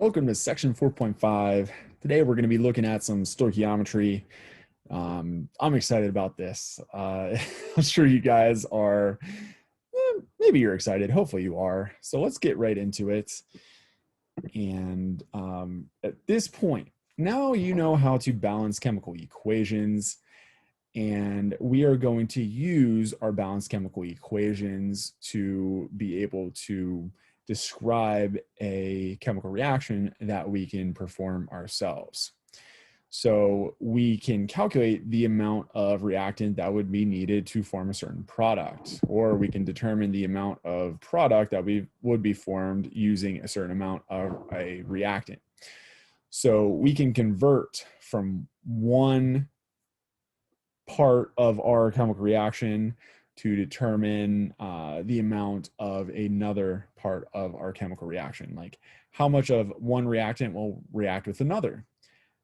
Welcome to section 4.5. Today we're going to be looking at some stoichiometry. I'm excited about this. I'm sure you guys are, maybe you're excited. Hopefully you are. So let's get right into it. And at this point, now you know how to balance chemical equations. And we are going to use our balanced chemical equations to be able to describe a chemical reaction that we can perform ourselves. So we can calculate the amount of reactant that would be needed to form a certain product, or we can determine the amount of product that would be formed using a certain amount of a reactant. So we can convert from one part of our chemical reaction to determine the amount of another part of our chemical reaction. Like how much of one reactant will react with another.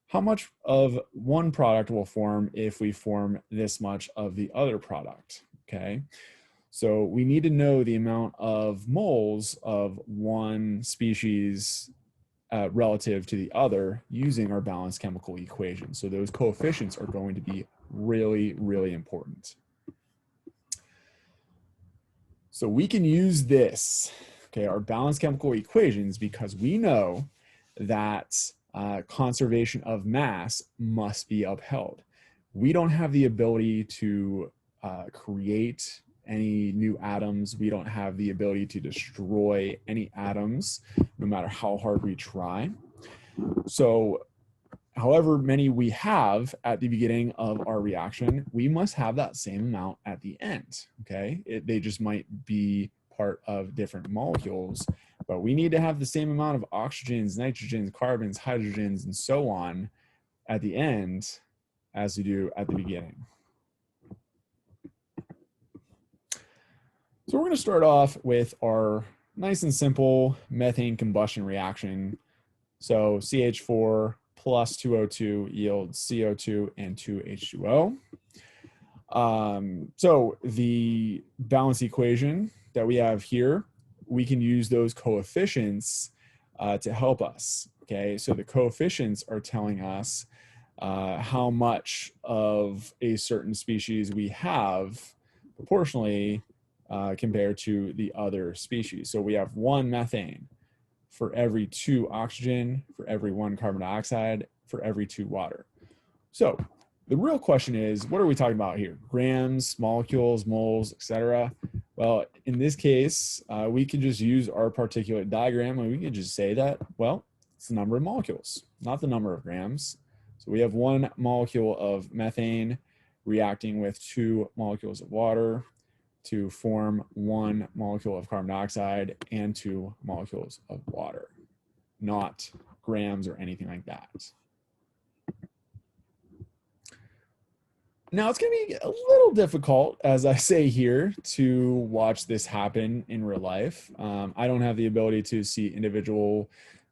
How much of one product will form if we form this much of the other product, okay? So we need to know the amount of moles of one species relative to the other using our balanced chemical equation. So those coefficients are going to be really, really important. So we can use this, okay, our balanced chemical equations, because we know that conservation of mass must be upheld. We don't have the ability to create any new atoms. We don't have the ability to destroy any atoms, no matter how hard we try. So however many we have at the beginning of our reaction, we must have that same amount at the end, okay? They just might be part of different molecules, but we need to have the same amount of oxygens, nitrogens, carbons, hydrogens, and so on at the end as we do at the beginning. So we're going to start off with our nice and simple methane combustion reaction. So CH4 plus 2O2 yields CO2 and 2H2O. So the balance equation that we have here, we can use those coefficients to help us, okay? So the coefficients are telling us how much of a certain species we have proportionally compared to the other species. So we have 1 methane for every 2 oxygen, for every 1 carbon dioxide, for every 2 water. So the real question is, what are we talking about here? Grams, molecules, moles, etc. Well, in this case, we can just use our particulate diagram and we can just say that, well, it's the number of molecules, not the number of grams. So we have 1 molecule of methane reacting with 2 molecules of water to form 1 molecule of carbon dioxide and 2 molecules of water, not grams or anything like that. Now it's going to be a little difficult, as I say here, to watch this happen in real life. I don't have the ability to see individual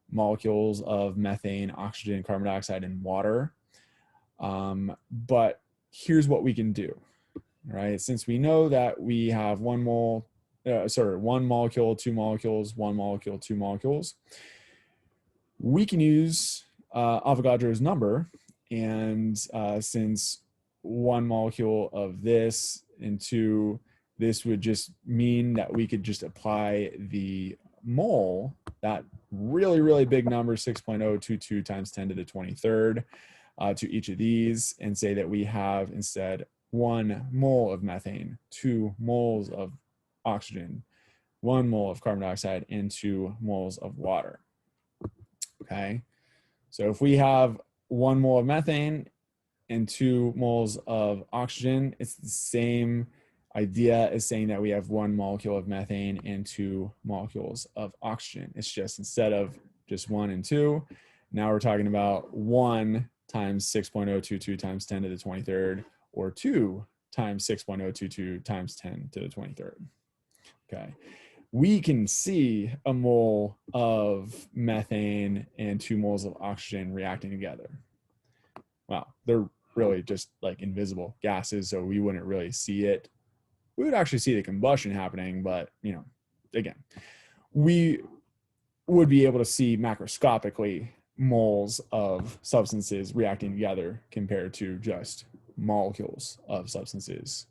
molecules of methane, oxygen, carbon dioxide, and water. But here's what we can do. Right, since we know that we have 1 molecule, 2 molecules, 1 molecule, 2 molecules, we can use Avogadro's number, and since 1 molecule of this and 2, this would just mean that we could just apply the mole, that really, really big number, 6.022 times 10 to the 23rd, to each of these, and say that we have instead 1 mole of methane, 2 moles of oxygen, 1 mole of carbon dioxide, and 2 moles of water. Okay, so if we have 1 mole of methane and 2 moles of oxygen, it's the same idea as saying that we have 1 molecule of methane and 2 molecules of oxygen. It's just instead of just 1 and 2, now we're talking about 1 times 6.022 times 10 to the 23rd, or 2 times 6.022 times 10 to the 23rd. Okay, we can see a mole of methane and 2 moles of oxygen reacting together. Well, they're really just like invisible gases, so we wouldn't really see it. We would actually see the combustion happening, but, you know, again, we would be able to see macroscopically moles of substances reacting together compared to just molecules of substances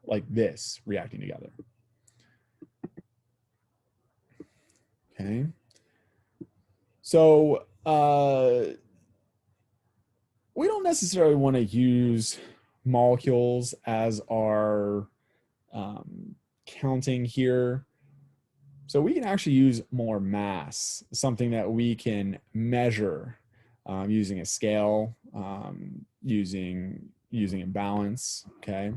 like this reacting together. Okay. So we don't necessarily want to use molecules as our counting here. So we can actually use molar mass, something that we can measure using a scale, using a balance, okay?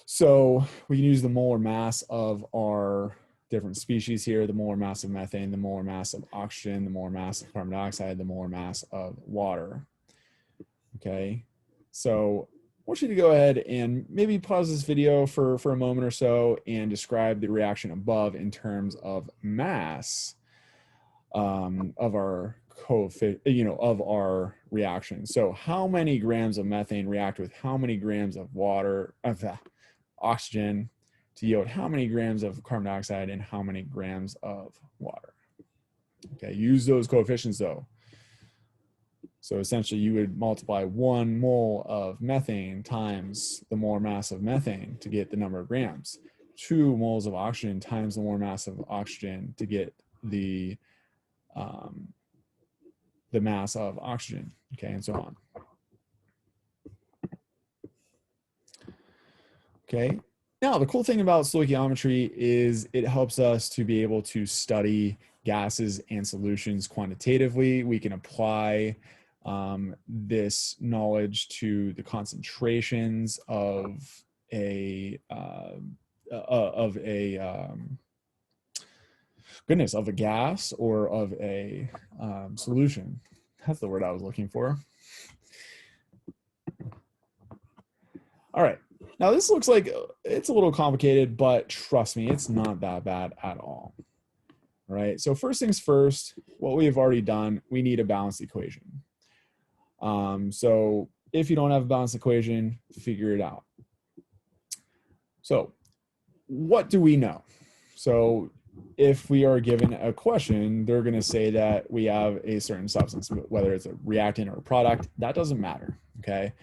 So we can use the molar mass of our different species here, the molar mass of methane, the molar mass of oxygen, the molar mass of carbon dioxide, the molar mass of water, okay? So I want you to go ahead and maybe pause this video for a moment or so and describe the reaction above in terms of mass of our of our reaction. So how many grams of methane react with how many grams of water, of oxygen to yield how many grams of carbon dioxide and how many grams of water? Okay, use those coefficients though. So essentially you would multiply 1 mole of methane times the molar mass of methane to get the number of grams. 2 moles of oxygen times the molar mass of oxygen to get the mass of oxygen, okay, and so on. Okay, now the cool thing about stoichiometry is it helps us to be able to study gases and solutions quantitatively. We can apply this knowledge to the concentrations of a gas or of a solution. That's the word I was looking for. All right. Now this looks like it's a little complicated, but trust me, it's not that bad at all. All right. So first things first, what we have already done, we need a balanced equation. So if you don't have a balanced equation, figure it out. So what do we know? So if we are given a question, they're going to say that we have a certain substance, whether it's a reactant or a product, that doesn't matter, okay?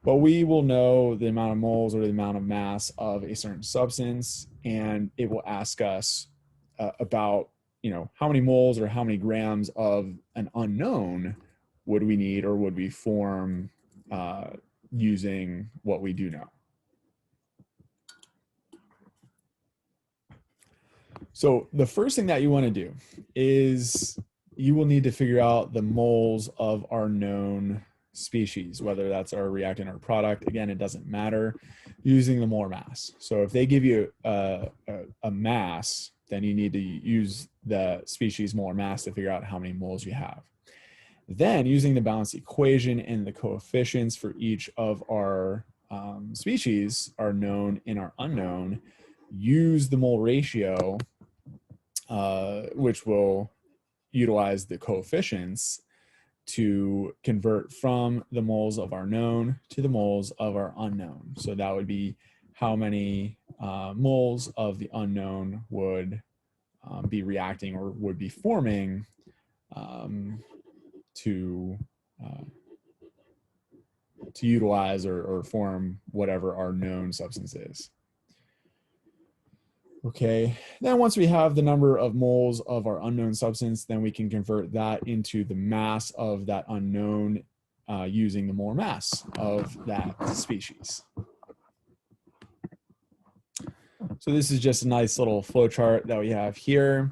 But we will know the amount of moles or the amount of mass of a certain substance, and it will ask us about, how many moles or how many grams of an unknown would we need or would we form using what we do know. So the first thing that you want to do is you will need to figure out the moles of our known species, whether that's our reactant or product. Again, it doesn't matter, using the molar mass. So if they give you a mass, then you need to use the species molar mass to figure out how many moles you have. Then using the balanced equation and the coefficients for each of our species, our known and our unknown, use the mole ratio, which will utilize the coefficients to convert from the moles of our known to the moles of our unknown. So that would be how many moles of the unknown would be reacting or would be forming to utilize or form whatever our known substance is. Okay, then once we have the number of moles of our unknown substance, then we can convert that into the mass of that unknown using the molar mass of that species. So this is just a nice little flow chart that we have here.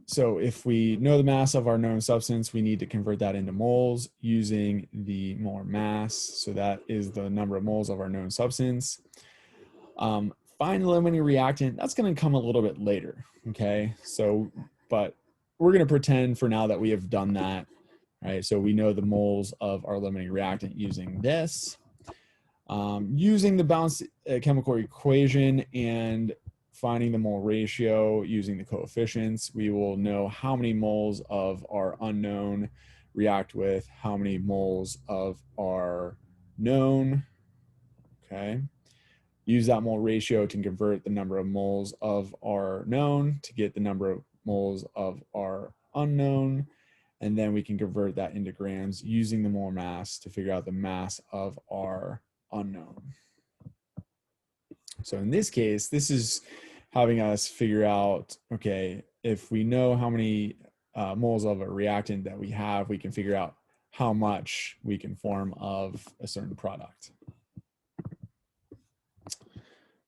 So if we know the mass of our known substance, we need to convert that into moles using the molar mass. So that is the number of moles of our known substance. Find the limiting reactant, that's going to come a little bit later, okay? So, but we're going to pretend for now that we have done that, right? So we know the moles of our limiting reactant using this. Using the balanced chemical equation and finding the mole ratio using the coefficients, we will know how many moles of our unknown react with how many moles of our known, okay? Use that mole ratio to convert the number of moles of our known to get the number of moles of our unknown, and then we can convert that into grams using the molar mass to figure out the mass of our unknown. So in this case, this is having us figure out, okay, if we know how many moles of a reactant that we have, we can figure out how much we can form of a certain product.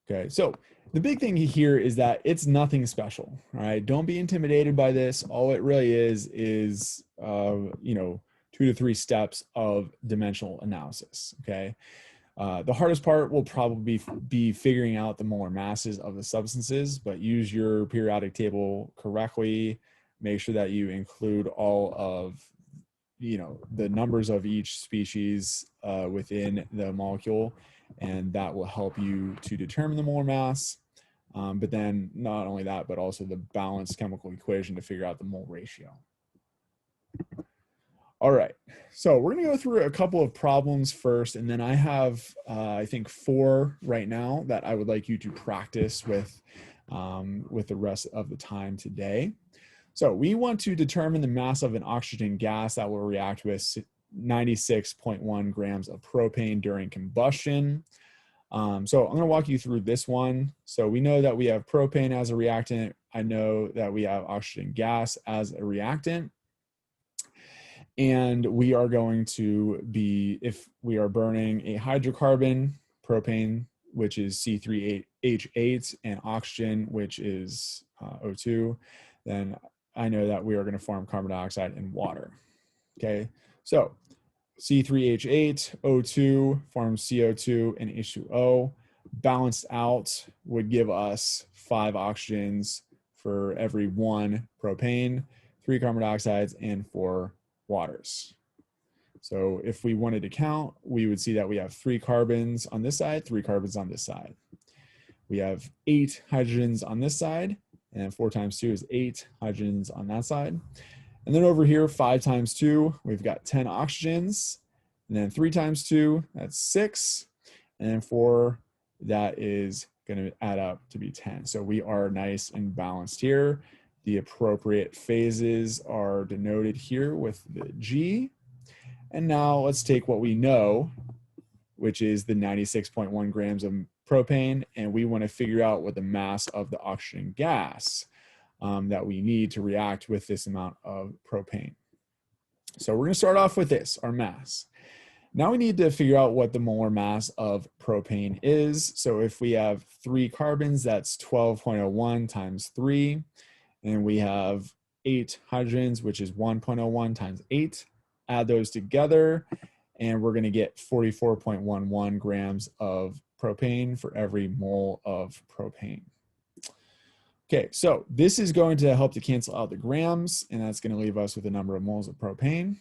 Okay, so the big thing here is that it's nothing special, right? Don't be intimidated by this. All it really is, you know, 2 to 3 steps of dimensional analysis, okay? The hardest part will probably be figuring out the molar masses of the substances, but use your periodic table correctly. Make sure that you include all of, you know, the numbers of each species within the molecule, and that will help you to determine the molar mass. But then not only that, but also the balanced chemical equation to figure out the mole ratio. All right, so we're gonna go through a couple of problems first, and then I have, I think 4 right now that I would like you to practice with the rest of the time today. So we want to determine the mass of an oxygen gas that will react with 96.1 grams of propane during combustion. So I'm gonna walk you through this one. So we know that we have propane as a reactant. I know that we have oxygen gas as a reactant. And we are going to be, if we are burning a hydrocarbon, propane, which is C3H8, and oxygen, which is O2, then I know that we are going to form carbon dioxide and water. Okay, so C3H8, O2 forms CO2 and H2O. Balanced out would give us 5 oxygens for every 1 propane, 3 carbon dioxides, and 4 waters. So if we wanted to count, we would see that we have 3 carbons on this side, 3 carbons on this side. We have 8 hydrogens on this side, and 4 times 2 is 8 hydrogens on that side. And then over here, 5 times 2, we've got 10 oxygens. And then 3 times 2, that's 6. And then 4, that is going to add up to be 10. So we are nice and balanced here. The appropriate phases are denoted here with the G. And now let's take what we know, which is the 96.1 grams of propane, and we want to figure out what the mass of the oxygen gas that we need to react with this amount of propane. So we're going to start off with this, our mass. Now we need to figure out what the molar mass of propane is. So if we have 3 carbons, that's 12.01 times 3. And we have 8 hydrogens, which is 1.01 times 8. Add those together, and we're going to get 44.11 grams of propane for every mole of propane. Okay, so this is going to help to cancel out the grams, and that's going to leave us with a number of moles of propane.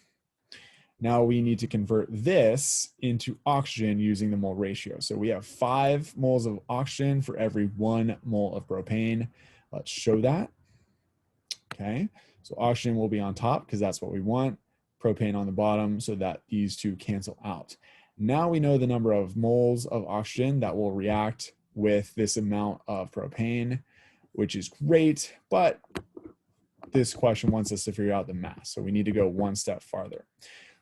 Now we need to convert this into oxygen using the mole ratio. So we have 5 moles of oxygen for every 1 mole of propane. Let's show that. Okay, so oxygen will be on top because that's what we want, propane on the bottom so that these two cancel out. Now we know the number of moles of oxygen that will react with this amount of propane, which is great, but this question wants us to figure out the mass. So we need to go 1 step farther.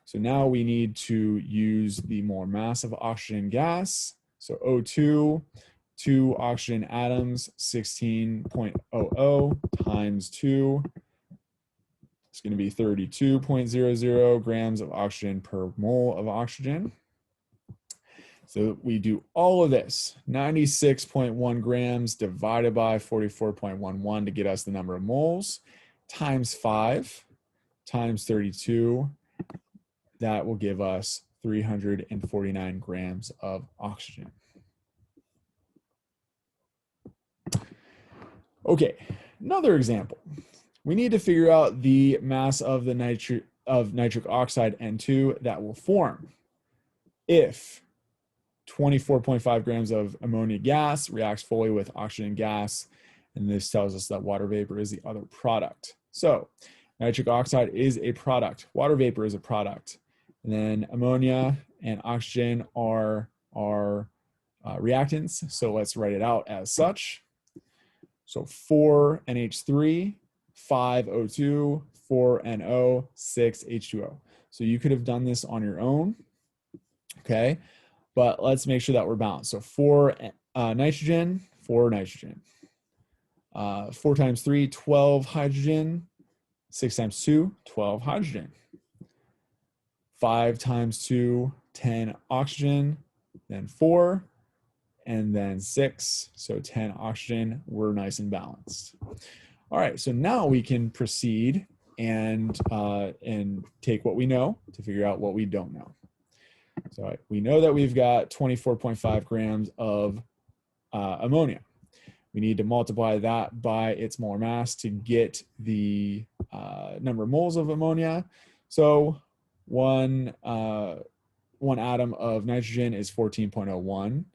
So now we need to use the molar mass of oxygen gas. So O2, 2 oxygen atoms, 16.00 times 2. It's going to be 32.00 grams of oxygen per mole of oxygen. So we do all of this, 96.1 grams divided by 44.11 to get us the number of moles, times 5 times 32. That will give us 349 grams of oxygen. Okay, another example. We need to figure out the mass of the nitric oxide N2 that will form if 24.5 grams of ammonia gas reacts fully with oxygen gas, and this tells us that water vapor is the other product. So nitric oxide is a product, water vapor is a product, and then ammonia and oxygen are reactants. So let's write it out as such. So 4 NH3, 5O2, 4NO, 6H2O. So you could have done this on your own, okay? But let's make sure that we're balanced. So 4 nitrogen, 4 nitrogen. 4 times 3, 12 hydrogen. 6 times 2, 12 hydrogen. 5 times 2, 10 oxygen. Then 4, and then 6. So 10 oxygen. We're nice and balanced. All right, so now we can proceed and take what we know to figure out what we don't know. So we know that we've got 24.5 grams of ammonia. We need to multiply that by its molar mass to get the number of moles of ammonia. So one atom of nitrogen is 14.01.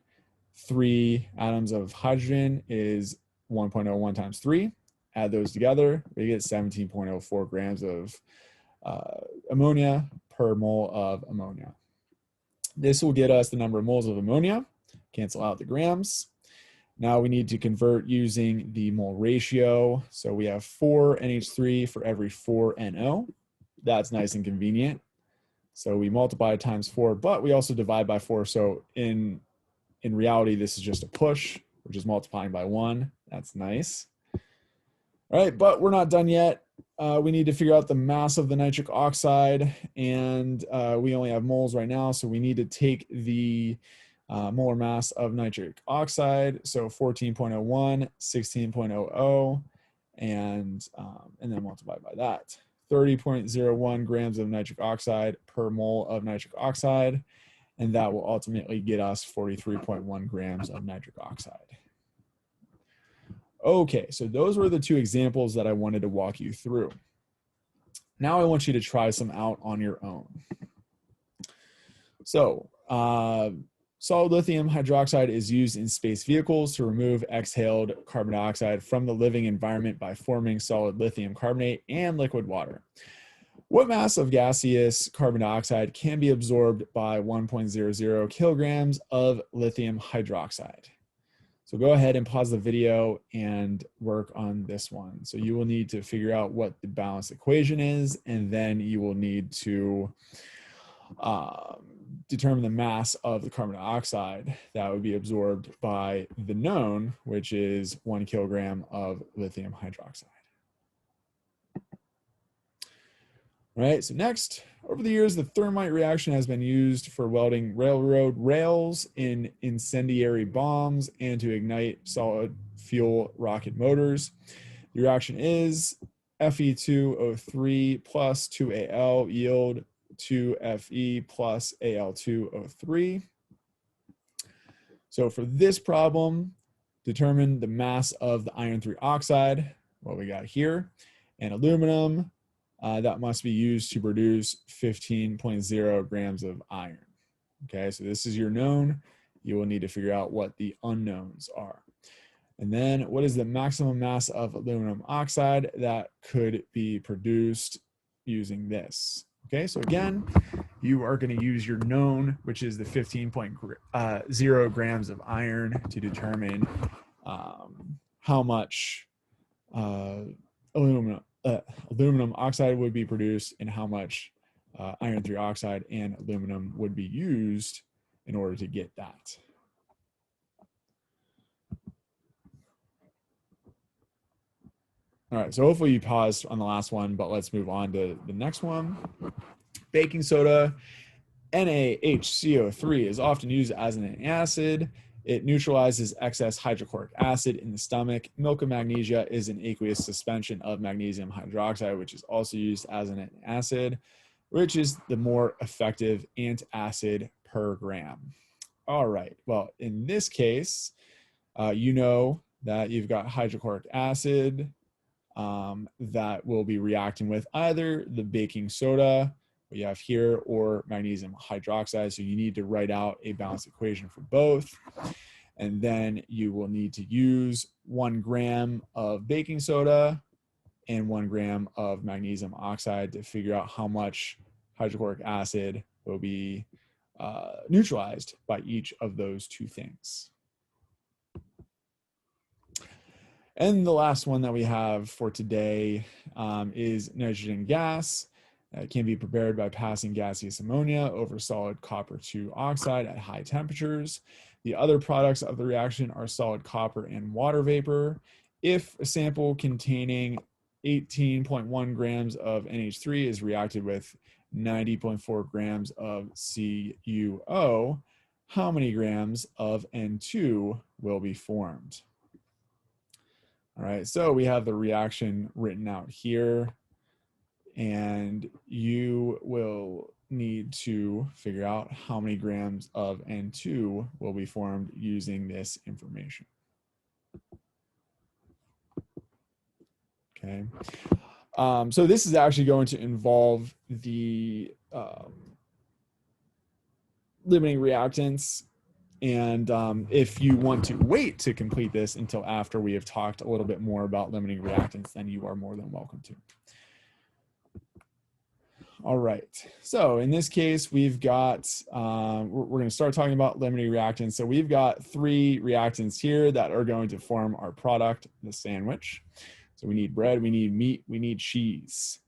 3 atoms of hydrogen is 1.01 times 3. Add those together, we get 17.04 grams of ammonia per mole of ammonia. This will get us the number of moles of ammonia. Cancel out the grams. Now we need to convert using the mole ratio. So we have 4 NH3 for every 4 NO. That's nice and convenient. So we multiply times 4, but we also divide by 4. So in reality, this is just a push. We're just multiplying by 1. That's nice. All right, but we're not done yet. We need to figure out the mass of the nitric oxide, and we only have moles right now, so we need to take the molar mass of nitric oxide, so 14.01, 16.00, and then multiply by that. 30.01 grams of nitric oxide per mole of nitric oxide, and that will ultimately get us 43.1 grams of nitric oxide. Okay, so those were the 2 examples that I wanted to walk you through. Now I want you to try some out on your own. So, solid lithium hydroxide is used in space vehicles to remove exhaled carbon dioxide from the living environment by forming solid lithium carbonate and liquid water. What mass of gaseous carbon dioxide can be absorbed by 1.00 kilograms of lithium hydroxide? So go ahead and pause the video and work on this one. So you will need to figure out what the balanced equation is, and then you will need to determine the mass of the carbon dioxide that would be absorbed by the known, which is 1 kilogram of lithium hydroxide. All right, so next, over the years, the thermite reaction has been used for welding railroad rails in incendiary bombs and to ignite solid fuel rocket motors. The reaction is Fe2O3 plus 2Al yield 2Fe plus Al2O3. So for this problem, determine the mass of the iron 3 oxide, what we got here, and aluminum. That must be used to produce 15.0 grams of iron. Okay, so this is your known. You will need to figure out what the unknowns are. And then what is the maximum mass of aluminum oxide that could be produced using this? Okay, so again, you are going to use your known, which is the 15.0 grams of iron, to determine how much aluminum oxide would be produced and how much iron 3 oxide and aluminum would be used in order to get that. All right, so hopefully you paused on the last one, but let's move on to the next one. Baking soda, NaHCO3, is often used as an acid. It neutralizes excess hydrochloric acid in the stomach. Milk of magnesia is an aqueous suspension of magnesium hydroxide, which is also used as an acid, which is the more effective antacid per gram. All right, well, in this case, you know that you've got hydrochloric acid that will be reacting with either the baking soda, what you have here, or magnesium hydroxide. So you need to write out a balanced equation for both. And then you will need to use 1 gram of baking soda and 1 gram of magnesium oxide to figure out how much hydrochloric acid will be neutralized by each of those 2 things. And the last one that we have for today is nitrogen gas. It can be prepared by passing gaseous ammonia over solid copper 2 oxide at high temperatures. The other products of the reaction are solid copper and water vapor. If a sample containing 18.1 grams of NH3 is reacted with 90.4 grams of CuO, how many grams of N2 will be formed? All right, so we have the reaction written out here, and you will need to figure out how many grams of N2 will be formed using this information. Okay, so this is actually going to involve the limiting reactants. And if you want to wait to complete this until after we have talked a little bit more about limiting reactants, then you are more than welcome to. All right, so in this case, we've got, we're going to start talking about limiting reactants. So we've got 3 reactants here that are going to form our product, the sandwich. So we need bread, we need meat, we need cheese.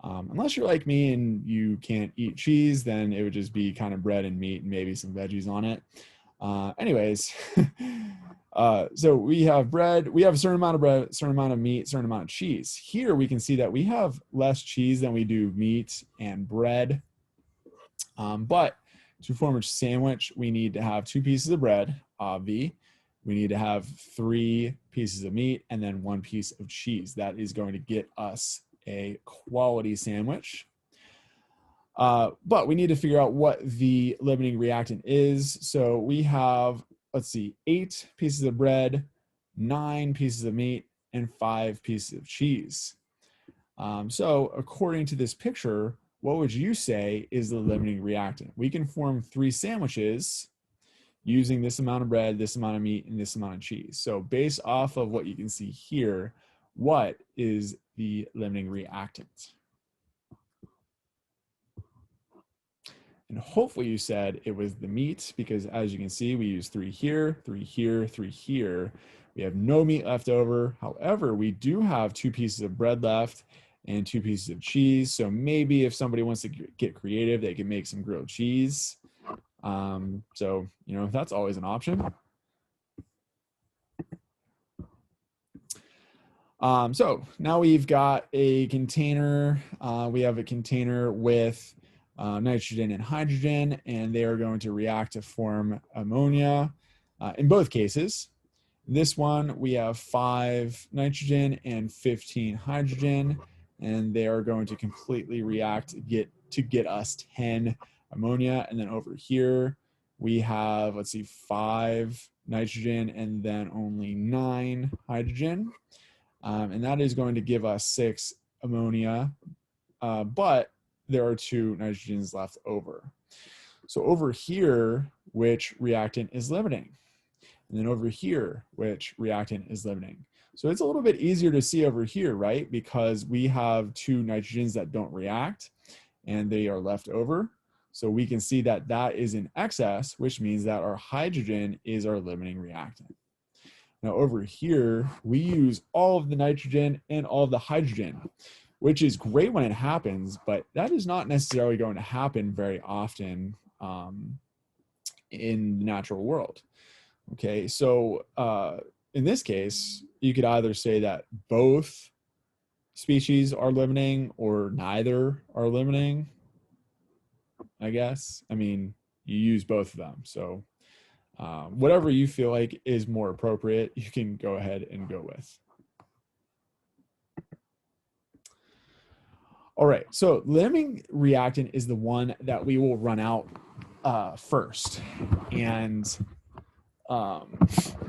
Unless you're like me and you can't eat cheese, then it would just be kind of bread and meat and maybe some veggies on it. Anyways, so we have bread, we have a certain amount of bread, a certain amount of meat, a certain amount of cheese. Here we can see that we have less cheese than we do meat and bread. But to form a sandwich, we need to have 2 pieces of bread, obvi. We need to have 3 pieces of meat and then 1 piece of cheese. That is going to get us a quality sandwich. But we need to figure out what the limiting reactant is. So we have, let's see, 8 pieces of bread, 9 pieces of meat, and 5 pieces of cheese. So according to this picture, what would you say is the limiting reactant? We can form 3 sandwiches using this amount of bread, this amount of meat, and this amount of cheese. So based off of what you can see here, what is the limiting reactant? And hopefully you said it was the meat, because as you can see, we use 3 here, 3 here, 3 here. We have no meat left over. However, we do have 2 pieces of bread left and 2 pieces of cheese. So maybe if somebody wants to get creative, they can make some grilled cheese. So, you know, that's always an option. So now we've got a container. We have a container with nitrogen and hydrogen, and they are going to react to form ammonia. In both cases, this one we have 5 nitrogen and 15 hydrogen, and they are going to completely react to get us 10 ammonia. And then over here we have, let's see, 5 nitrogen and then only 9 hydrogen, and that is going to give us 6 ammonia, but there are 2 nitrogens left over. So over here, which reactant is limiting? And then over here, which reactant is limiting? So it's a little bit easier to see over here, right? Because we have 2 nitrogens that don't react and they are left over. So we can see that that is in excess, which means that our hydrogen is our limiting reactant. Now over here, we use all of the nitrogen and all of the hydrogen, which is great when it happens, but that is not necessarily going to happen very often in the natural world. Okay, so in this case, you could either say that both species are limiting or neither are limiting, I guess. I mean, you use both of them. So whatever you feel like is more appropriate, you can go ahead and go with. All right, so limiting reactant is the one that we will run out first. And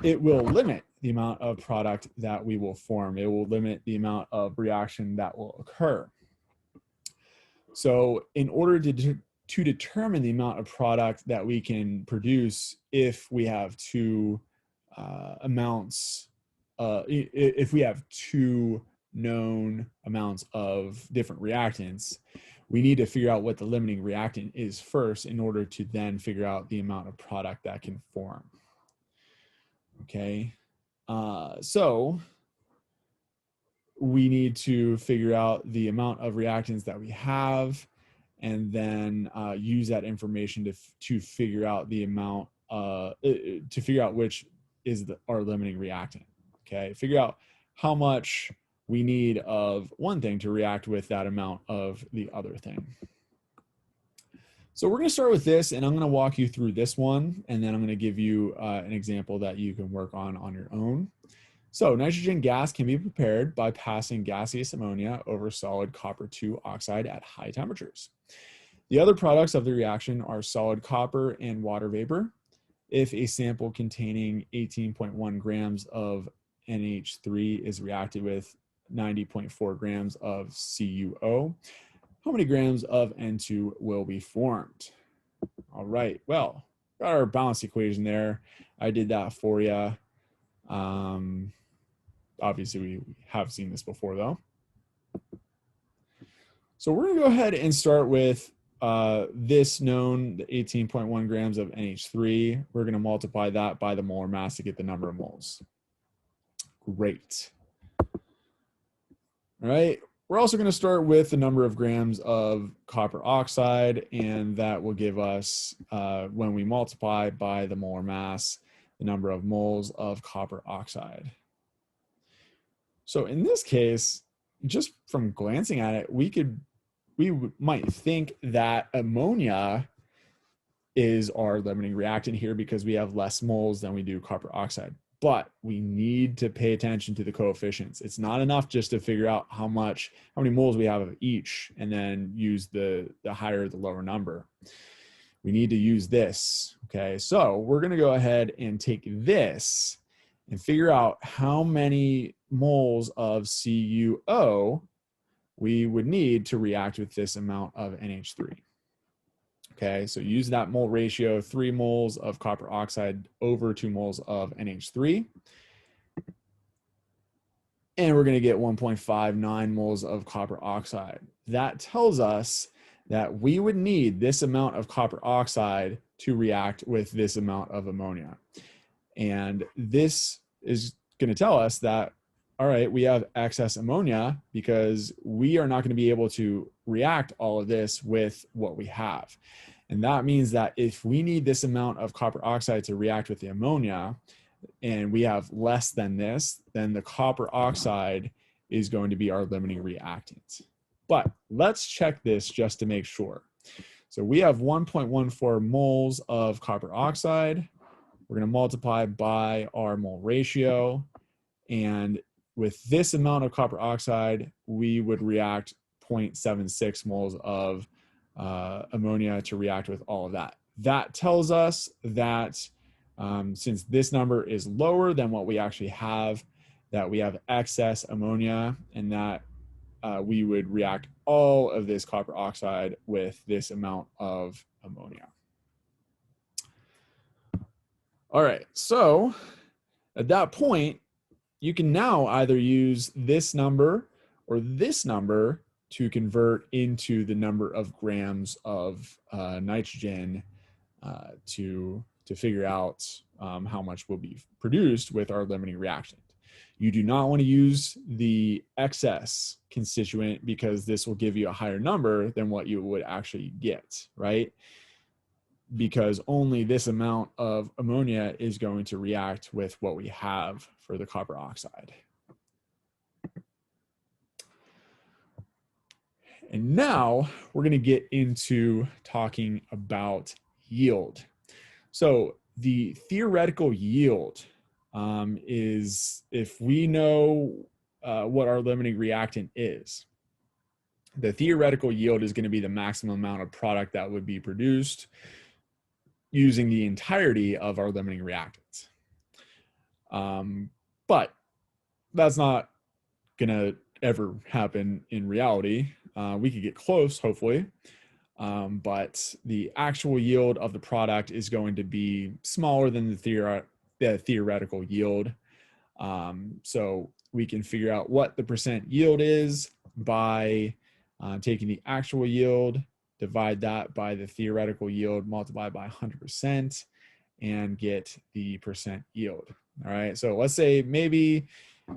it will limit the amount of product that we will form. It will limit the amount of reaction that will occur. So in order to determine the amount of product that we can produce if we have 2 amounts, if we have 2 known amounts of different reactants, we need to figure out what the limiting reactant is first in order to then figure out the amount of product that can form. Okay, so we need to figure out the amount of reactants that we have, and then use that information to figure out the amount, to figure out which is our limiting reactant. Okay, figure out how much we need of one thing to react with that amount of the other thing. So we're going to start with this, and I'm going to walk you through this one, and then I'm going to give you an example that you can work on your own. So nitrogen gas can be prepared by passing gaseous ammonia over solid copper 2 oxide at high temperatures. The other products of the reaction are solid copper and water vapor. If a sample containing 18.1 grams of NH3 is reacted with 90.4 grams of CuO, how many grams of N2 will be formed? All right, well, got our balance equation there. I did that for you. Obviously, we have seen this before, though. So we're going to go ahead and start with this known, the 18.1 grams of NH3. We're going to multiply that by the molar mass to get the number of moles. Great. All right. We're also going to start with the number of grams of copper oxide, and that will give us, when we multiply by the molar mass, the number of moles of copper oxide. So in this case, just from glancing at it, we might think that ammonia is our limiting reactant here because we have less moles than we do copper oxide. But we need to pay attention to the coefficients. It's not enough just to figure out how many moles we have of each and then use the higher or the lower number. We need to use this, okay? So we're gonna go ahead and take this and figure out how many moles of CuO we would need to react with this amount of NH3. Okay, so use that mole ratio, 3 moles of copper oxide over 2 moles of NH3. And we're going to get 1.59 moles of copper oxide. That tells us that we would need this amount of copper oxide to react with this amount of ammonia. And this is going to tell us that, all right, we have excess ammonia because we are not going to be able to react all of this with what we have. And that means that if we need this amount of copper oxide to react with the ammonia, and we have less than this, then the copper oxide is going to be our limiting reactant. But let's check this just to make sure. So we have 1.14 moles of copper oxide. We're going to multiply by our mole ratio. And with this amount of copper oxide, we would react 0.76 moles of ammonia to react with all of that. That tells us that since this number is lower than what we actually have, that we have excess ammonia, and that we would react all of this copper oxide with this amount of ammonia. All right, so at that point, you can now either use this number or this number to convert into the number of grams of nitrogen to figure out how much will be produced with our limiting reactant. You do not want to use the excess constituent because this will give you a higher number than what you would actually get, right? Because only this amount of ammonia is going to react with what we have for the copper oxide. And now we're going to get into talking about yield. So the theoretical yield is if we know what our limiting reactant is. The theoretical yield is going to be the maximum amount of product that would be produced using the entirety of our limiting reactants. But that's not going to ever happen in reality. We could get close, hopefully, but the actual yield of the product is going to be smaller than the theoretical yield. So we can figure out what the percent yield is by taking the actual yield, divide that by the theoretical yield, multiply by 100%, and get the percent yield. All right, so let's say maybe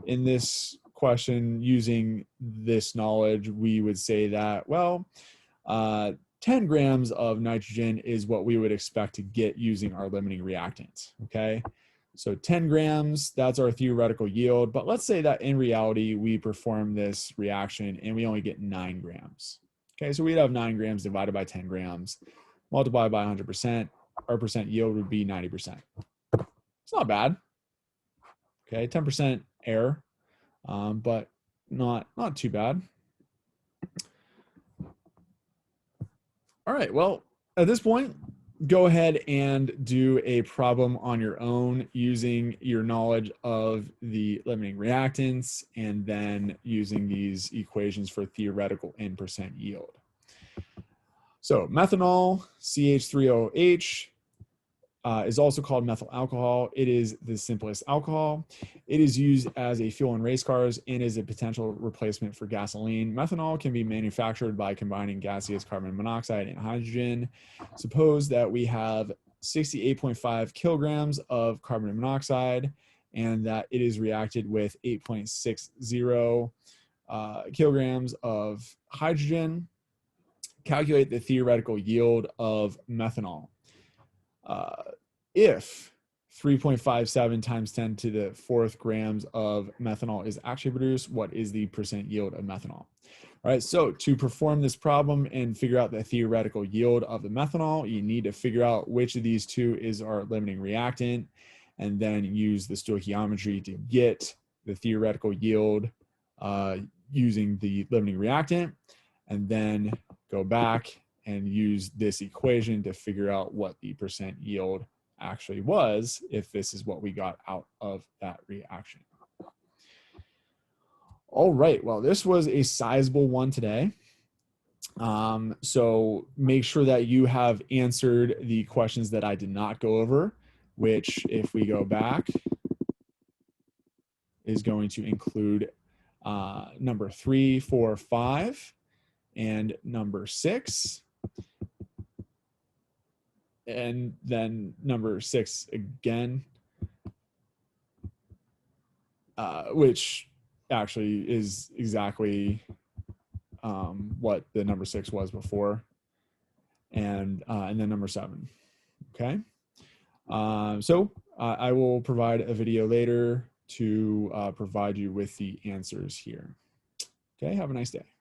in this question using this knowledge, we would say that, well, 10 grams of nitrogen is what we would expect to get using our limiting reactant, okay? So 10 grams, that's our theoretical yield, but let's say that in reality, we perform this reaction and we only get 9 grams. Okay, so we'd have 9 grams divided by 10 grams, multiplied by 100%, our percent yield would be 90%. It's not bad. Okay, 10% error, but not too bad. All right, well, at this point, go ahead and do a problem on your own using your knowledge of the limiting reactants and then using these equations for theoretical and percent yield. So methanol, CH3OH, is also called methyl alcohol. It is the simplest alcohol. It is used as a fuel in race cars and is a potential replacement for gasoline. Methanol can be manufactured by combining gaseous carbon monoxide and hydrogen. Suppose that we have 68.5 kilograms of carbon monoxide and that it is reacted with 8.60 kilograms of hydrogen. Calculate the theoretical yield of methanol. If 3.57 times 10 to the 4th grams of methanol is actually produced, what is the percent yield of methanol? All right, so to perform this problem and figure out the theoretical yield of the methanol, you need to figure out which of these two is our limiting reactant and then use the stoichiometry to get the theoretical yield using the limiting reactant, and then go back and use this equation to figure out what the percent yield actually was if this is what we got out of that reaction. All right, well, this was a sizable one today. So make sure that you have answered the questions that I did not go over, which if we go back is going to include number 3, 4, 5, and number 6. And then number 6 again, which actually is exactly what the number 6 was before, and then number 7. Okay, so I will provide a video later to provide you with the answers here. Okay, have a nice day.